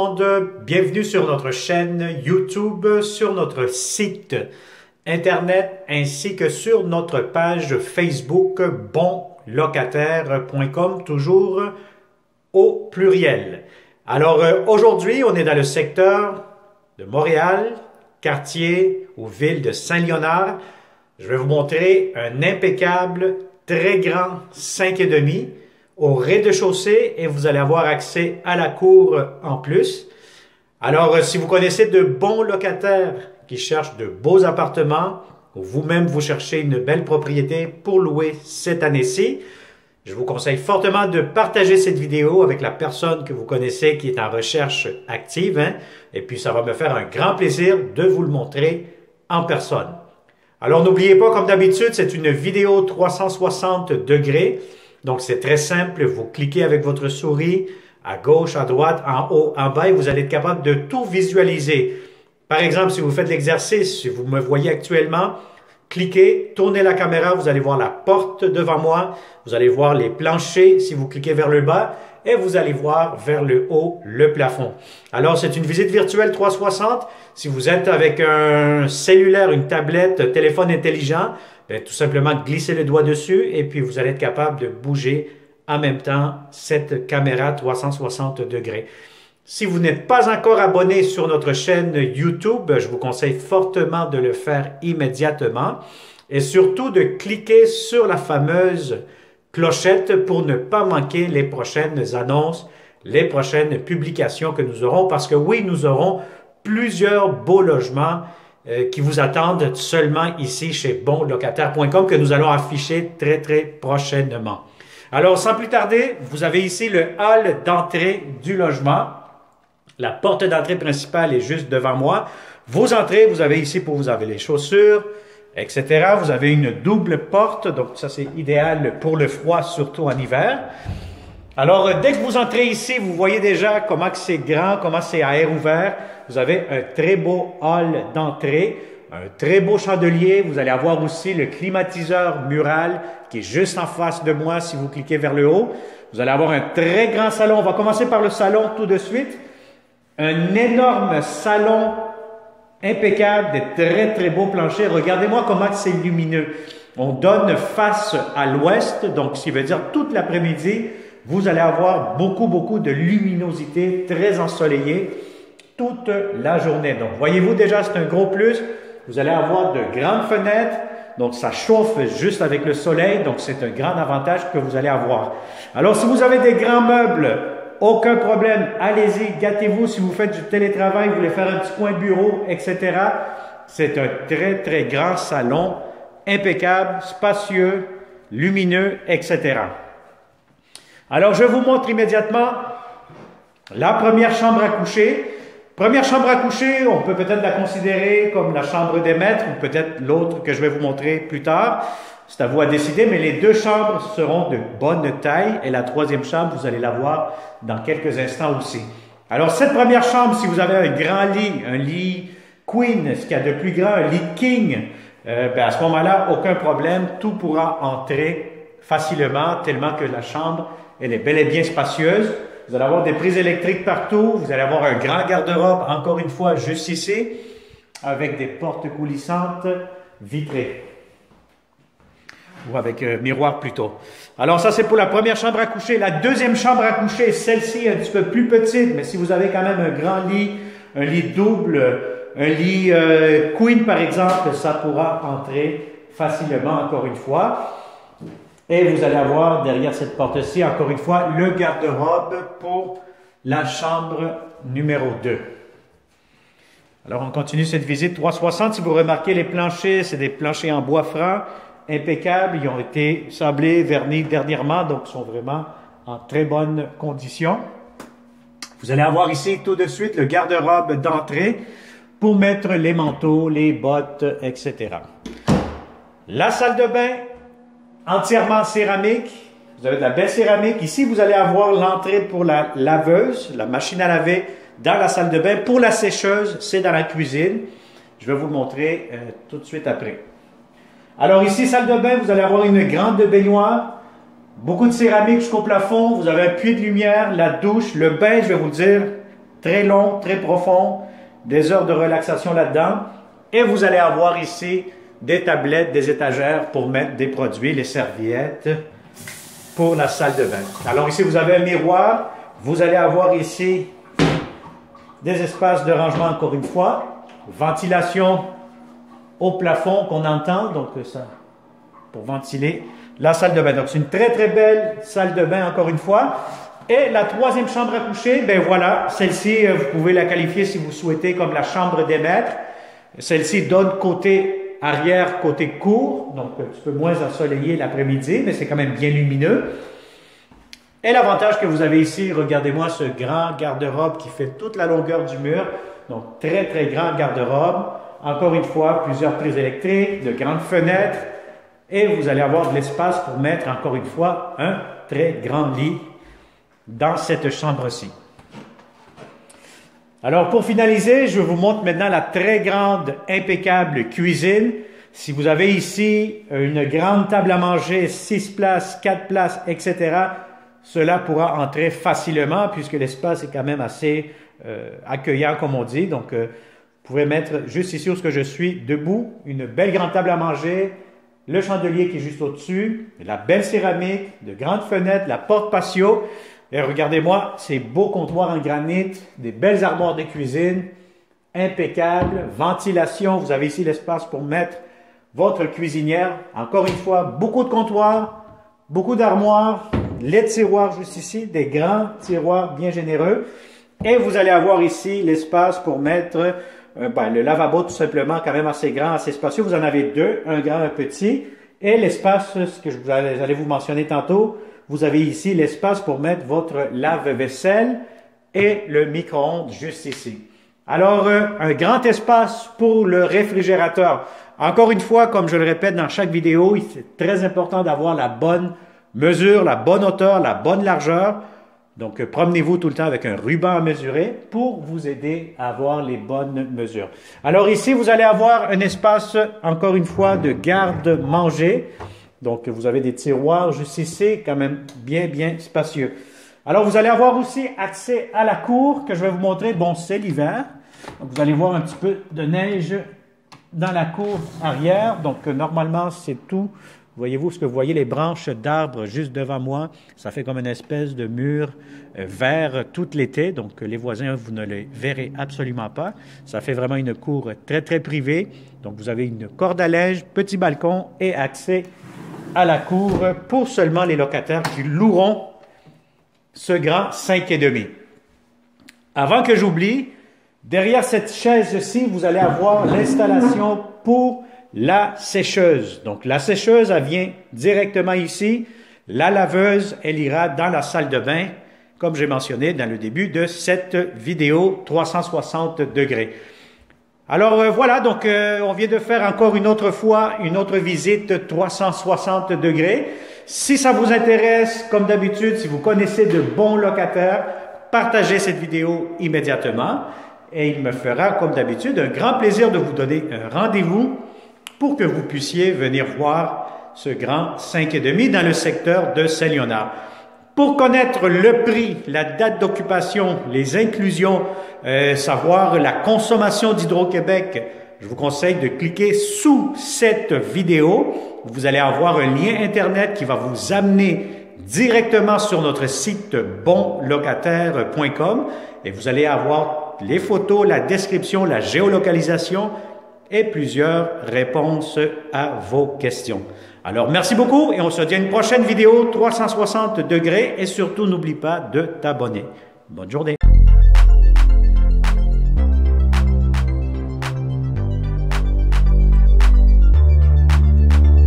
monde, bienvenue sur notre chaîne YouTube, sur notre site internet ainsi que sur notre page Facebook bonlocataire.com, toujours au pluriel. Alors aujourd'hui, on est dans le secteur de Montréal, quartier ou ville de Saint-Léonard. Je vais vous montrer un impeccable, très grand 5,5 au rez-de-chaussée et vous allez avoir accès à la cour en plus. Alors, si vous connaissez de bons locataires qui cherchent de beaux appartements ou vous-même vous cherchez une belle propriété pour louer cette année-ci, je vous conseille fortement de partager cette vidéo avec la personne que vous connaissez qui est en recherche active. Et puis, ça va me faire un grand plaisir de vous le montrer en personne. Alors, n'oubliez pas, comme d'habitude, c'est une vidéo 360 degrés. Donc, c'est très simple. Vous cliquez avec votre souris à gauche, à droite, en haut, en bas et vous allez être capable de tout visualiser. Par exemple, si vous faites l'exercice, si vous me voyez actuellement, cliquez, tournez la caméra, vous allez voir la porte devant moi, vous allez voir les planchers si vous cliquez vers le bas et vous allez voir vers le haut le plafond. Alors, c'est une visite virtuelle 360. Si vous êtes avec un cellulaire, une tablette, téléphone intelligent, bien, tout simplement glissez le doigt dessus et puis vous allez être capable de bouger en même temps cette caméra 360 degrés. Si vous n'êtes pas encore abonné sur notre chaîne YouTube, je vous conseille fortement de le faire immédiatement et surtout de cliquer sur la fameuse clochette pour ne pas manquer les prochaines annonces, les prochaines publications que nous aurons parce que oui, nous aurons plusieurs beaux logements qui vous attendent seulement ici chez bonlocataire.com que nous allons afficher très prochainement. Alors, sans plus tarder, vous avez ici le hall d'entrée du logement. La porte d'entrée principale est juste devant moi. Vos entrées, vous avez ici pour vous avez les chaussures, etc. Vous avez une double porte, donc ça c'est idéal pour le froid, surtout en hiver. Alors, dès que vous entrez ici, vous voyez déjà comment c'est grand, comment c'est à air ouvert. Vous avez un très beau hall d'entrée, un très beau chandelier. Vous allez avoir aussi le climatiseur mural qui est juste en face de moi si vous cliquez vers le haut. Vous allez avoir un très grand salon. On va commencer par le salon tout de suite. Un énorme salon impeccable, des très beaux planchers. Regardez-moi comment c'est lumineux. On donne face à l'ouest, donc ce qui veut dire toute l'après-midi, vous allez avoir beaucoup de luminosité, très ensoleillé toute la journée. Donc, voyez-vous déjà, c'est un gros plus. Vous allez avoir de grandes fenêtres, donc ça chauffe juste avec le soleil, donc c'est un grand avantage que vous allez avoir. Alors, si vous avez des grands meubles, aucun problème, allez-y, gâtez-vous. Si vous faites du télétravail, vous voulez faire un petit coin bureau, etc. C'est un très grand salon, impeccable, spacieux, lumineux, etc. Alors, je vous montre immédiatement la première chambre à coucher. Première chambre à coucher, on peut peut-être la considérer comme la chambre des maîtres ou peut-être l'autre que je vais vous montrer plus tard. C'est à vous à décider, mais les deux chambres seront de bonne taille et la troisième chambre, vous allez la voir dans quelques instants aussi. Alors, cette première chambre, si vous avez un grand lit, un lit queen, ce qu'il y a de plus grand, un lit king, à ce moment-là, aucun problème, tout pourra entrer facilement, tellement que la chambre, elle est bel et bien spacieuse. Vous allez avoir des prises électriques partout. Vous allez avoir un grand garde-robe, encore une fois, juste ici, avec des portes coulissantes vitrées. Ou avec miroir plutôt. Alors ça, c'est pour la première chambre à coucher. La deuxième chambre à coucher, celle-ci un petit peu plus petite, mais si vous avez quand même un grand lit, un lit double, un lit queen par exemple, ça pourra entrer facilement, encore une fois. Et vous allez avoir derrière cette porte-ci, encore une fois, le garde-robe pour la chambre numéro 2. Alors, on continue cette visite 360. Si vous remarquez, les planchers, c'est des planchers en bois franc, impeccables. Ils ont été sablés, vernis dernièrement, donc sont vraiment en très bonne condition. Vous allez avoir ici tout de suite le garde-robe d'entrée pour mettre les manteaux, les bottes, etc. La salle de bain, entièrement céramique. Vous avez de la belle céramique. Ici, vous allez avoir l'entrée pour la laveuse, la machine à laver dans la salle de bain. Pour la sécheuse, c'est dans la cuisine. Je vais vous le montrer tout de suite après. Alors ici, salle de bain, vous allez avoir une grande baignoire. Beaucoup de céramique jusqu'au plafond. Vous avez un puits de lumière, la douche, le bain, je vais vous le dire, très long, très profond, des heures de relaxation là-dedans. Et vous allez avoir ici des tablettes, des étagères pour mettre des produits, les serviettes pour la salle de bain. Alors ici, vous avez un miroir. Vous allez avoir ici des espaces de rangement encore une fois. Ventilation au plafond qu'on entend, donc ça, pour ventiler la salle de bain. Donc c'est une très très belle salle de bain encore une fois. Et la troisième chambre à coucher, ben voilà, celle-ci, vous pouvez la qualifier si vous souhaitez comme la chambre des maîtres. Celle-ci donne côté arrière, côté cour, donc un petit peu moins ensoleillé l'après-midi, mais c'est quand même bien lumineux. Et l'avantage que vous avez ici, regardez-moi ce grand garde-robe qui fait toute la longueur du mur. Donc très très grand garde-robe. Encore une fois, plusieurs prises électriques, de grandes fenêtres. Et vous allez avoir de l'espace pour mettre, encore une fois, un très grand lit dans cette chambre-ci. Alors, pour finaliser, je vous montre maintenant la très grande, impeccable cuisine. Si vous avez ici une grande table à manger, 6 places, 4 places, etc., cela pourra entrer facilement puisque l'espace est quand même assez accueillant, comme on dit. Donc, vous pouvez mettre juste ici où je suis, debout, une belle grande table à manger, le chandelier qui est juste au-dessus, la belle céramique, de grandes fenêtres, la porte patio. Et regardez-moi, ces beaux comptoirs en granit, des belles armoires de cuisine, impeccables, ventilation. Vous avez ici l'espace pour mettre votre cuisinière. Encore une fois, beaucoup de comptoirs, beaucoup d'armoires, les tiroirs juste ici, des grands tiroirs bien généreux. Et vous allez avoir ici l'espace pour mettre le lavabo tout simplement, quand même assez grand, assez spacieux. Vous en avez deux, un grand, un petit. Et l'espace, ce que j'allais vous mentionner tantôt, vous avez ici l'espace pour mettre votre lave-vaisselle et le micro-ondes juste ici. Alors, un grand espace pour le réfrigérateur. Encore une fois, comme je le répète dans chaque vidéo, c'est très important d'avoir la bonne mesure, la bonne hauteur, la bonne largeur. Donc, promenez-vous tout le temps avec un ruban à mesurer pour vous aider à avoir les bonnes mesures. Alors ici, vous allez avoir un espace, encore une fois, de garde-manger. Donc, vous avez des tiroirs juste ici, quand même bien, bien spacieux. Alors, vous allez avoir aussi accès à la cour que je vais vous montrer. Bon, c'est l'hiver. Donc, vous allez voir un petit peu de neige dans la cour arrière. Donc, normalement, c'est tout. Voyez-vous ce que vous voyez, les branches d'arbres juste devant moi. Ça fait comme une espèce de mur vert tout l'été. Donc, les voisins, vous ne les verrez absolument pas. Ça fait vraiment une cour très, très privée. Donc, vous avez une corde à linge, petit balcon et accès à la cour pour seulement les locataires qui loueront ce grand 5,5. Avant que j'oublie, derrière cette chaise-ci, vous allez avoir l'installation pour la sécheuse. Donc, la sécheuse, elle vient directement ici. La laveuse, elle ira dans la salle de bain, comme j'ai mentionné dans le début de cette vidéo 360 degrés. Alors voilà, donc on vient de faire encore une autre fois une autre visite 360 degrés. Si ça vous intéresse, comme d'habitude, si vous connaissez de bons locataires, partagez cette vidéo immédiatement et il me fera, comme d'habitude, un grand plaisir de vous donner un rendez-vous pour que vous puissiez venir voir ce grand 5,5 dans le secteur de Saint-Léonard. Pour connaître le prix, la date d'occupation, les inclusions, savoir la consommation d'Hydro-Québec, je vous conseille de cliquer sous cette vidéo. Vous allez avoir un lien Internet qui va vous amener directement sur notre site bonlocataire.com et vous allez avoir les photos, la description, la géolocalisation et plusieurs réponses à vos questions. Alors, merci beaucoup et on se dit à une prochaine vidéo 360 degrés et surtout, n'oublie pas de t'abonner. Bonne journée.